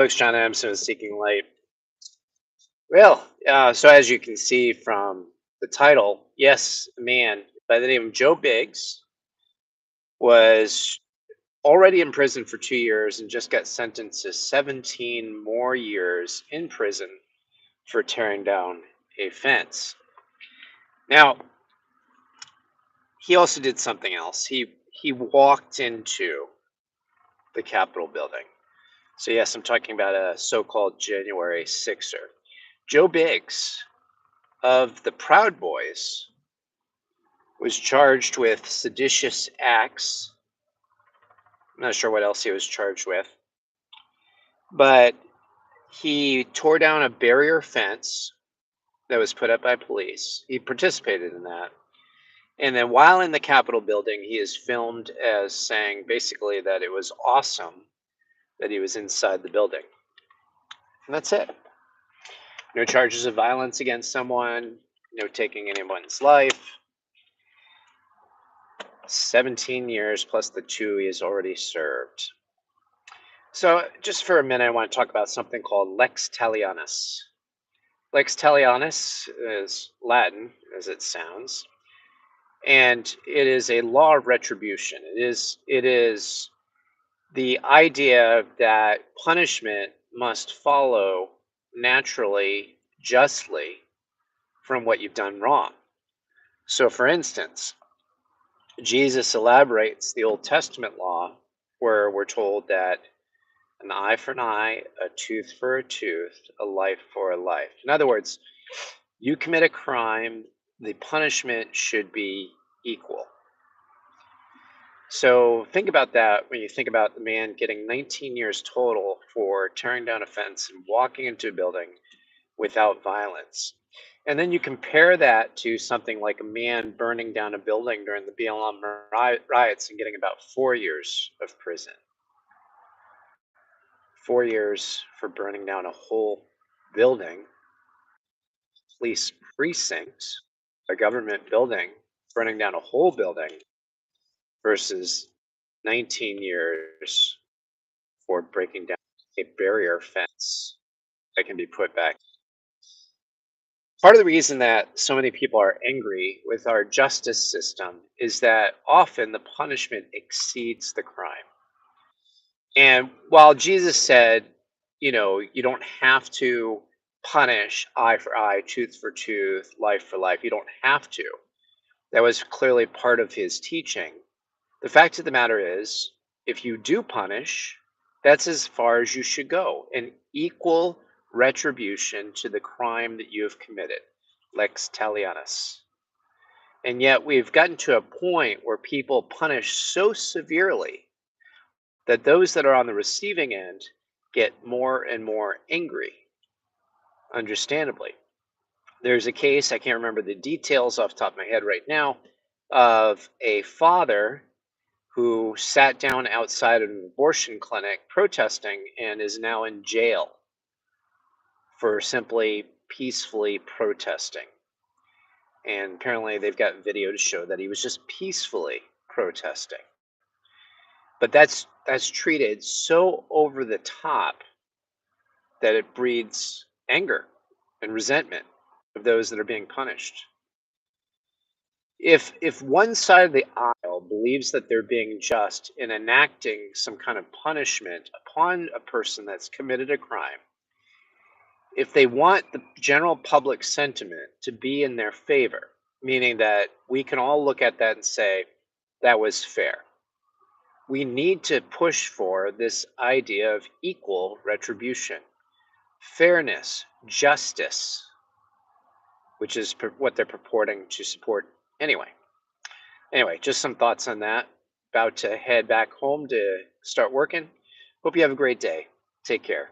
Folks, John Adamson is Seeking Light. Well, so as you can see from the title, yes, a man by the name of Joe Biggs was already in prison for 2 years and just got sentenced to 17 more years in prison for tearing down a fence. Now, he also did something else. He walked into the Capitol building. So yes, I'm talking about a so-called January Sixer. Joe Biggs of the Proud Boys was charged with seditious acts. I'm not sure what else he was charged with, but he tore down a barrier fence that was put up by police. He participated in that. And then while in the Capitol building, he is filmed as saying basically that it was awesome that he was inside the building. And that's it. No charges of violence against someone, no taking anyone's life. 17 years plus the 2 he has already served. So, just for a minute, I want to talk about something called Lex Talionis. Lex Talionis is Latin, as it sounds, and it is a law of retribution. It is the idea that punishment must follow naturally, justly from what you've done wrong. So, for instance, Jesus elaborates the Old Testament law where we're told that an eye for an eye, a tooth for a tooth, a life for a life. In other words, you commit a crime, the punishment should be equal. So think about that when you think about the man getting 19 years total for tearing down a fence and walking into a building without violence. And then you compare that to something like a man burning down a building during the BLM riots and getting about 4 years of prison. 4 years for burning down a whole building, police precinct, a government building, burning down a whole building versus 19 years for breaking down a barrier fence that can be put back. Part of the reason that so many people are angry with our justice system is that often the punishment exceeds the crime. And while Jesus said, you don't have to punish eye for eye, tooth for tooth, life for life, you don't have to. That was clearly part of his teaching. The fact of the matter is, if you do punish, that's as far as you should go, an equal retribution to the crime that you have committed, lex talionis. And yet we've gotten to a point where people punish so severely that those that are on the receiving end get more and more angry, understandably. There's a case, I can't remember the details off the top of my head right now, of a father who sat down outside of an abortion clinic protesting and is now in jail for simply peacefully protesting. And apparently they've got video to show that he was just peacefully protesting. But that's treated so over the top that it breeds anger and resentment of those that are being punished. If one side of the aisle believes that they're being just in enacting some kind of punishment upon a person that's committed a crime, if they want the general public sentiment to be in their favor, meaning that we can all look at that and say that was fair, we need to push for this idea of equal retribution, fairness, justice, which is what they're purporting to support anyway. Anyway, just some thoughts on that. About to head back home to start working. Hope you have a great day. Take care.